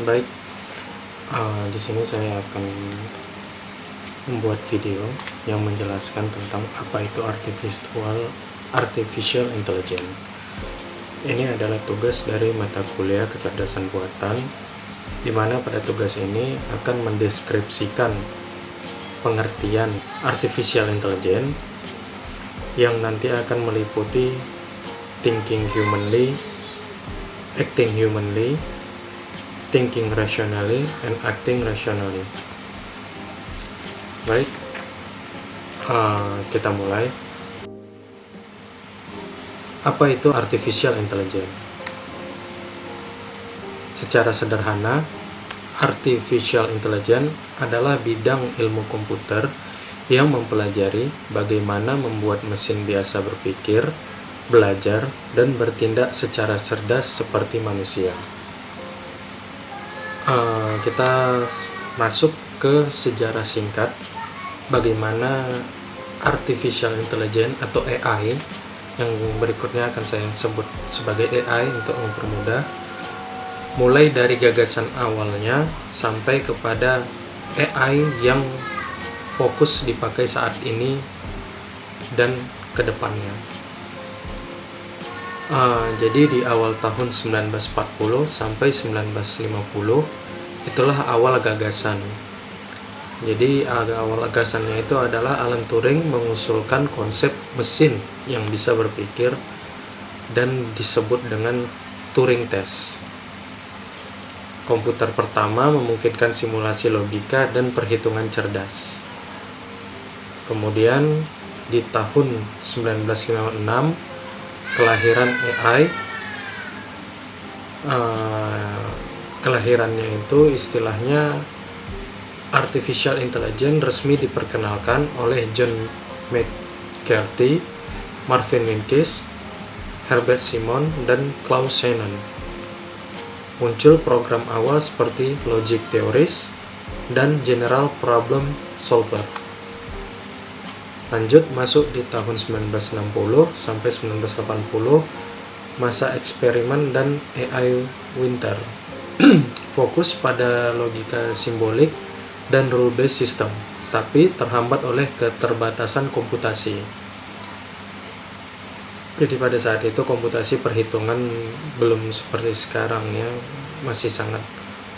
Baik, di sini saya akan membuat video yang menjelaskan tentang apa itu artificial intelligence. Ini adalah tugas dari mata kuliah kecerdasan buatan, di mana pada tugas ini akan mendeskripsikan pengertian artificial intelligence yang nanti akan meliputi thinking humanly, acting humanly, thinking rationally, and acting rationally. Baik, kita mulai. Apa itu artificial intelligence? Secara sederhana, artificial intelligence adalah bidang ilmu komputer yang mempelajari bagaimana membuat mesin biasa berpikir, belajar, dan bertindak secara cerdas seperti manusia. Kita masuk ke sejarah singkat bagaimana artificial intelligence atau AI, yang berikutnya akan saya sebut sebagai AI untuk mempermudah, mulai dari gagasan awalnya sampai kepada AI yang fokus dipakai saat ini dan kedepannya. Jadi di awal tahun 1940 sampai 1950 itulah awal gagasan. Jadi awal gagasannya itu adalah Alan Turing mengusulkan konsep mesin yang bisa berpikir dan disebut dengan Turing test. Komputer pertama memungkinkan simulasi logika dan perhitungan cerdas. Kemudian di tahun 1956 kelahiran AI. Kelahirannya itu istilahnya artificial intelligence resmi diperkenalkan oleh John McCarthy, Marvin Minkes, Herbert Simon, dan Klaus Shannon. Muncul program awal seperti logic theorist dan general problem solver. Lanjut masuk di tahun 1960 sampai 1980, masa eksperimen dan AI winter. Fokus pada logika simbolik dan rule-based system, tapi terhambat oleh keterbatasan komputasi. Jadi pada saat itu komputasi perhitungan belum seperti sekarang ya, masih sangat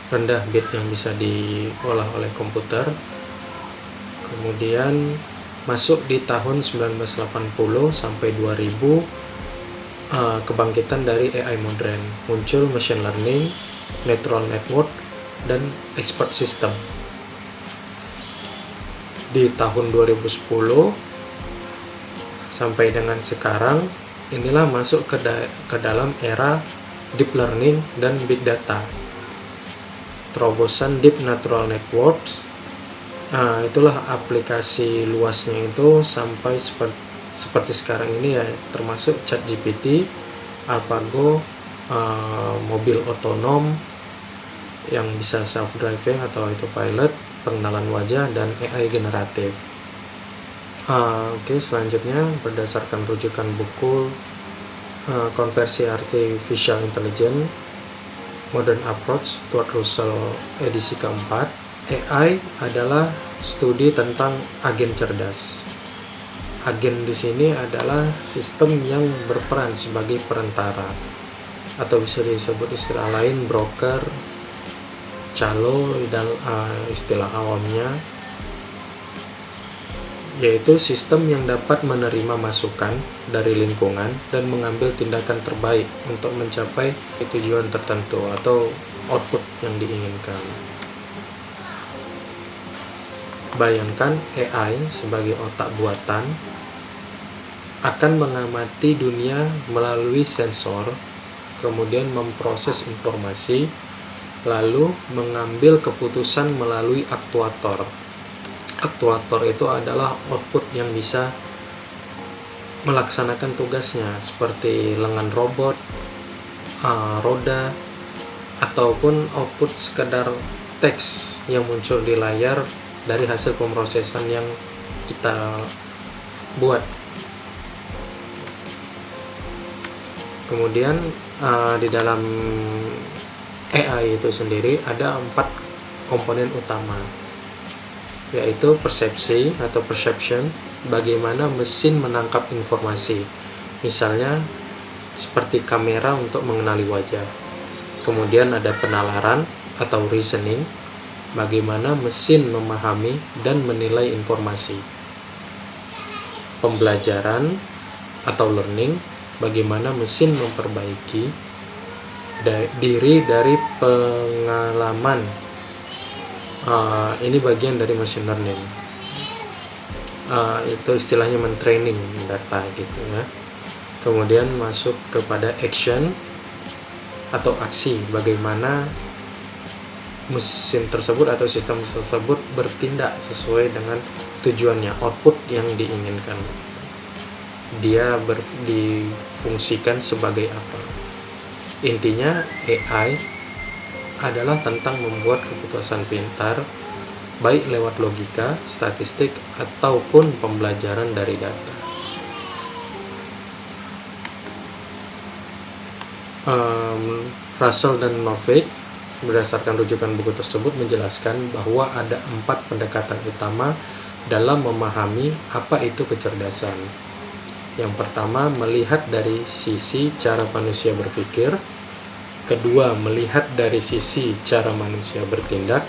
rendah bit yang bisa diolah oleh komputer. Kemudian masuk di tahun 1980 sampai 2000, kebangkitan dari AI modern, muncul machine learning, neural network, dan expert system. Di tahun 2010 sampai dengan sekarang, inilah masuk ke dalam era deep learning dan big data. Terobosan deep neural networks, itulah aplikasi luasnya itu sampai seperti sekarang ini ya, termasuk ChatGPT, AlphaGo, mobil otonom yang bisa self-driving atau autopilot, pengenalan wajah, dan AI generatif. Oke, selanjutnya berdasarkan rujukan buku Konversi Artificial Intelligence, Modern Approach, Stuart Russell, edisi keempat. AI adalah studi tentang agen cerdas. Agen di sini adalah sistem yang berperan sebagai perantara, atau bisa disebut istilah lain broker, calo dan istilah awamnya, yaitu sistem yang dapat menerima masukan dari lingkungan dan mengambil tindakan terbaik untuk mencapai tujuan tertentu atau output yang diinginkan. Bayangkan AI sebagai otak buatan akan mengamati dunia melalui sensor, kemudian memproses informasi, lalu mengambil keputusan melalui aktuator. Aktuator itu adalah output yang bisa melaksanakan tugasnya, seperti lengan robot, roda, ataupun output sekedar teks yang muncul di layar dari hasil pemrosesan yang kita buat. Kemudian di dalam AI itu sendiri ada 4 komponen utama, yaitu persepsi atau perception, bagaimana mesin menangkap informasi, misalnya seperti kamera untuk mengenali wajah. Kemudian ada penalaran atau reasoning, bagaimana mesin memahami dan menilai informasi. Pembelajaran atau learning, bagaimana mesin memperbaiki diri dari pengalaman. Ini bagian dari machine learning. Itu istilahnya mentraining data gitu ya. Kemudian masuk kepada action atau aksi, bagaimana mesin tersebut atau sistem tersebut bertindak sesuai dengan tujuannya, output yang diinginkan. Dia difungsikan sebagai apa? Intinya AI adalah tentang membuat keputusan pintar, baik lewat logika, statistik, ataupun pembelajaran dari data. Russell dan Novick berdasarkan rujukan buku tersebut menjelaskan bahwa ada 4 pendekatan utama dalam memahami apa itu kecerdasan. Yang pertama, melihat dari sisi cara manusia berpikir. Kedua, melihat dari sisi cara manusia bertindak.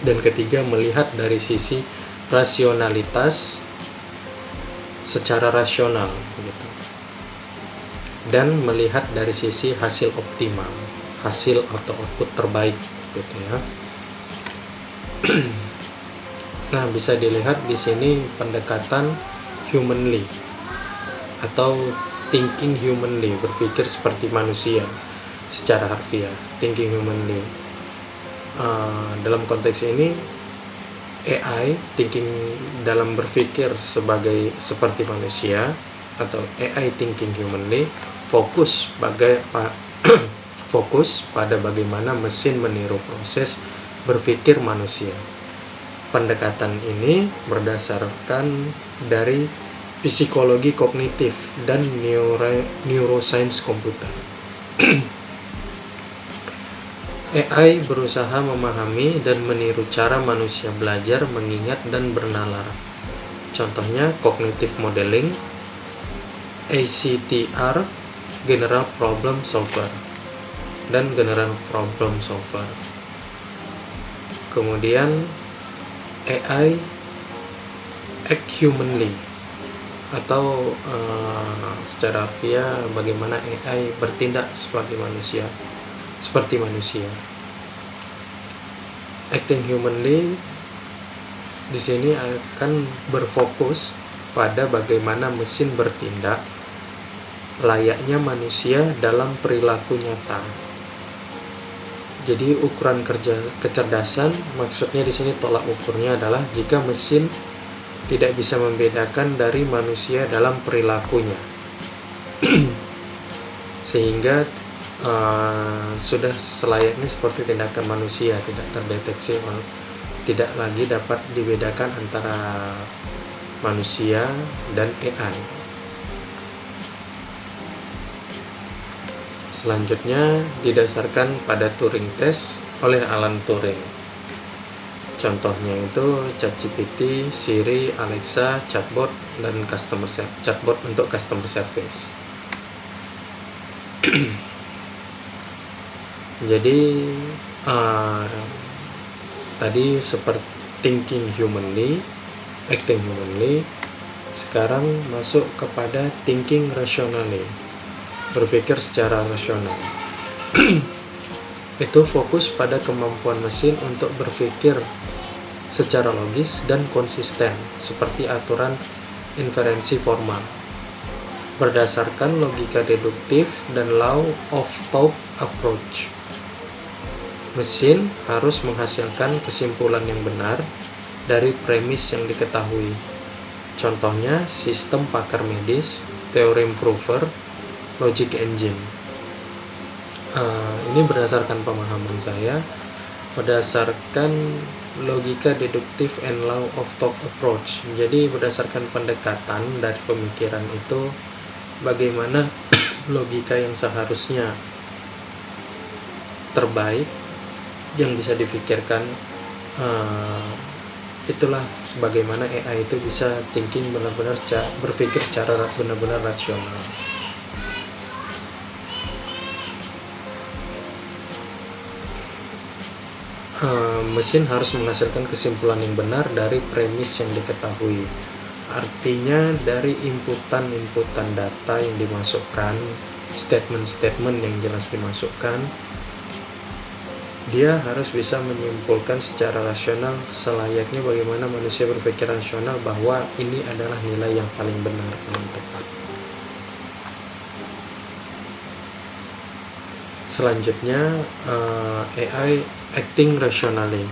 Dan ketiga, melihat dari sisi rasionalitas secara rasional gitu. Dan melihat dari sisi hasil optimal, hasil atau output terbaik gitu ya. Nah, bisa dilihat di sini pendekatan humanly atau thinking humanly, berpikir seperti manusia secara harfiah, thinking humanly. Dalam konteks ini AI thinking dalam berpikir seperti manusia atau AI thinking humanly fokus pada bagaimana mesin meniru proses berpikir manusia. Pendekatan ini berdasarkan dari psikologi kognitif dan neuroscience komputer. AI berusaha memahami dan meniru cara manusia belajar, mengingat, dan bernalar. Contohnya cognitive modeling, ACTR, general problem solver, dan general problem solver. Kemudian AI act humanly atau secara harfiah bagaimana AI bertindak seperti manusia. Acting humanly di sini akan berfokus pada bagaimana mesin bertindak layaknya manusia dalam perilaku nyata. Jadi ukuran kecerdasan, maksudnya di sini tolak ukurnya adalah jika mesin tidak bisa membedakan dari manusia dalam perilakunya, sehingga sudah selayaknya seperti tindakan manusia, tidak terdeteksi, tidak lagi dapat dibedakan antara manusia dan AI. Selanjutnya didasarkan pada Turing test oleh Alan Turing. Contohnya itu ChatGPT, Siri, Alexa, chatbot, dan chatbot untuk customer service. Jadi tadi seperti thinking humanly, acting humanly, sekarang masuk kepada thinking rationally, berpikir secara rasional. Itu fokus pada kemampuan mesin untuk berpikir secara logis dan konsisten, seperti aturan inferensi formal, berdasarkan logika deduktif dan law of thought approach. Mesin harus menghasilkan kesimpulan yang benar dari premis yang diketahui. Contohnya sistem pakar medis, theorem prover, logic engine. Ini berdasarkan pemahaman saya, berdasarkan logika deduktif and law of thought approach. Jadi berdasarkan pendekatan dari pemikiran itu, bagaimana logika yang seharusnya terbaik yang bisa dipikirkan. Itulah sebagaimana AI itu bisa thinking benar-benar berpikir secara benar-benar rasional. Mesin harus menghasilkan kesimpulan yang benar dari premis yang diketahui. Artinya dari inputan data yang dimasukkan, statement-statement yang jelas dimasukkan, dia harus bisa menyimpulkan secara rasional selayaknya bagaimana manusia berpikir rasional bahwa ini adalah nilai yang paling benar, paling tepat. Selanjutnya, AI acting rationally.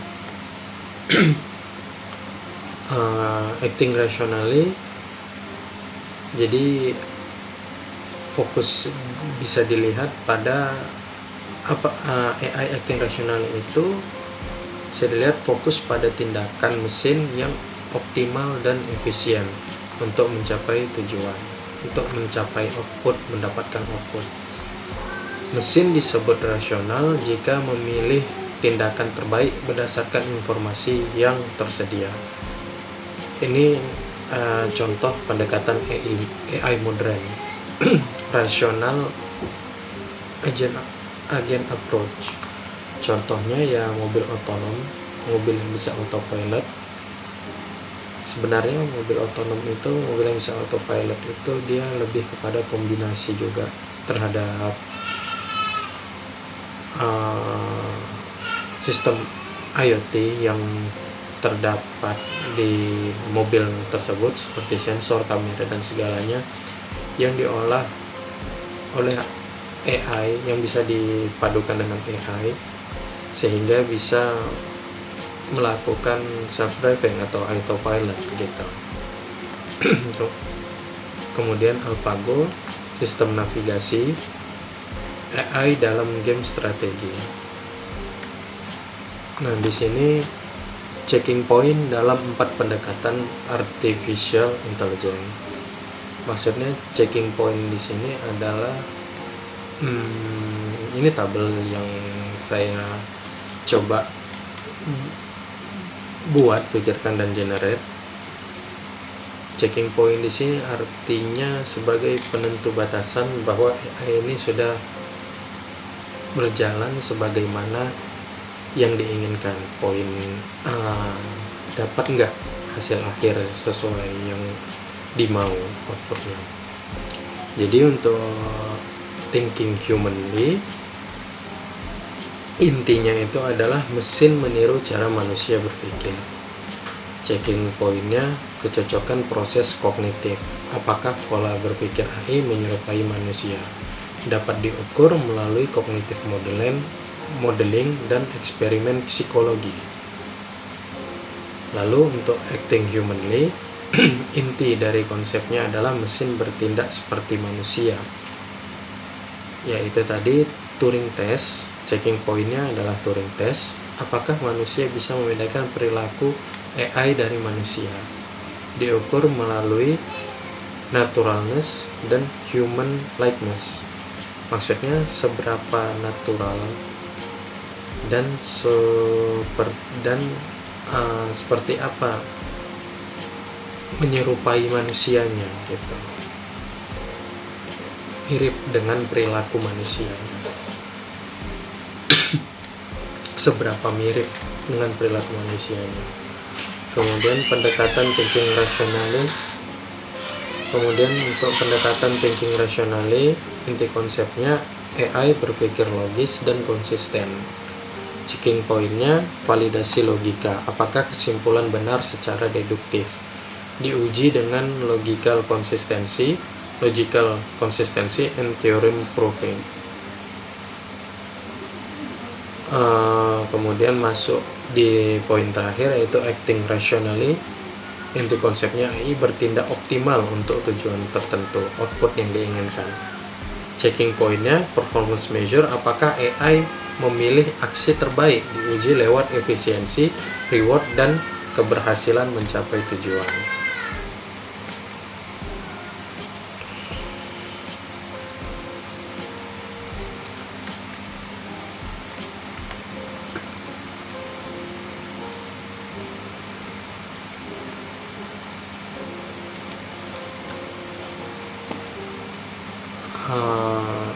Acting rationally, jadi fokus bisa dilihat pada AI acting rationally itu bisa dilihat fokus pada tindakan mesin yang optimal dan efisien untuk mencapai tujuan, untuk mencapai output, mendapatkan output. Mesin disebut rasional jika memilih tindakan terbaik berdasarkan informasi yang tersedia. Ini contoh pendekatan AI modern. Rasional agent approach. Contohnya ya mobil otonom, mobil yang bisa autopilot. Sebenarnya mobil otonom itu, mobil yang bisa autopilot itu dia lebih kepada kombinasi juga terhadap sistem IoT yang terdapat di mobil tersebut seperti sensor, kamera dan segalanya yang diolah oleh AI, yang bisa dipadukan dengan AI sehingga bisa melakukan self-driving atau autopilot gitu. Kemudian AlphaGo, sistem navigasi AI dalam game strategi. Nah, di sini checking point dalam 4 pendekatan artificial intelligence. Maksudnya checking point di sini adalah ini tabel yang saya coba buat, pikirkan dan generate. Checking point di sini artinya sebagai penentu batasan bahwa AI ini sudah berjalan sebagaimana yang diinginkan. Poin dapat nggak hasil akhir sesuai yang dimau outputnya. Jadi untuk thinking humanly, intinya itu adalah mesin meniru cara manusia berpikir. Checking pointnya kecocokan proses kognitif. Apakah pola berpikir AI menyerupai manusia? Dapat diukur melalui cognitive modeling dan eksperimen psikologi. Lalu untuk acting humanly, inti dari konsepnya adalah mesin bertindak seperti manusia, yaitu tadi Turing test. Checking pointnya adalah Turing test. Apakah manusia bisa membedakan perilaku AI dari manusia? Diukur melalui naturalness dan human likeness. Maksudnya seberapa natural dan seperti apa menyerupai manusianya gitu, mirip dengan perilaku manusia. Seberapa mirip dengan perilaku manusianya. Kemudian pendekatan thinking rationally. Kemudian untuk pendekatan thinking rationally, inti konsepnya AI berpikir logis dan konsisten. Checking pointnya validasi logika. Apakah kesimpulan benar secara deduktif? Diuji dengan logical consistency and theorem proving. Kemudian masuk di poin terakhir yaitu acting rationally. Inti konsepnya AI bertindak optimal untuk tujuan tertentu, output yang diinginkan. Checking pointnya performance measure. Apakah AI memilih aksi terbaik? Diuji lewat efisiensi, reward, dan keberhasilan mencapai tujuan. uh,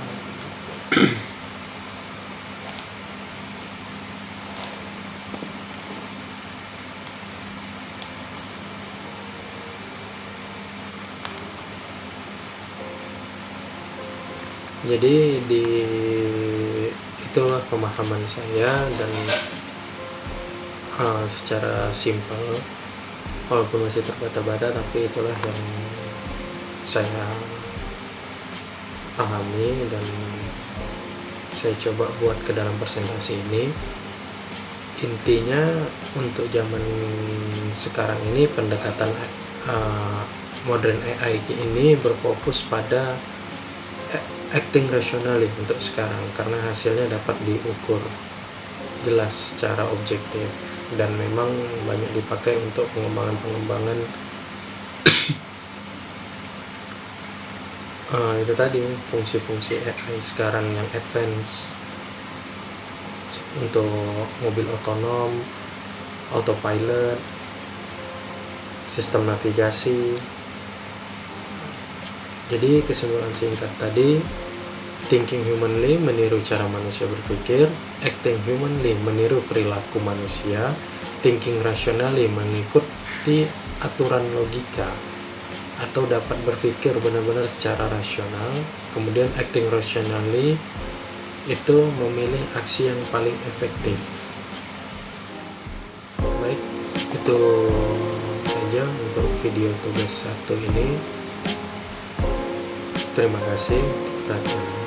jadi itulah pemahaman saya, dan secara simpel walaupun masih terbata-bata, tapi itulah yang saya pahami dan saya coba buat ke dalam presentasi ini. Intinya untuk zaman sekarang ini pendekatan modern AI ini berfokus pada acting rationally untuk sekarang, karena hasilnya dapat diukur jelas secara objektif dan memang banyak dipakai untuk pengembangan itu tadi, fungsi-fungsi AI sekarang yang advance untuk mobil otonom, autopilot, sistem navigasi. Jadi kesimpulan singkat tadi, thinking humanly meniru cara manusia berpikir, acting humanly meniru perilaku manusia, thinking rationally mengikuti aturan logika atau dapat berpikir benar-benar secara rasional, kemudian acting rationally itu memilih aksi yang paling efektif. Baik, itu saja untuk video tugas 1 ini. Terima kasih perhatiannya.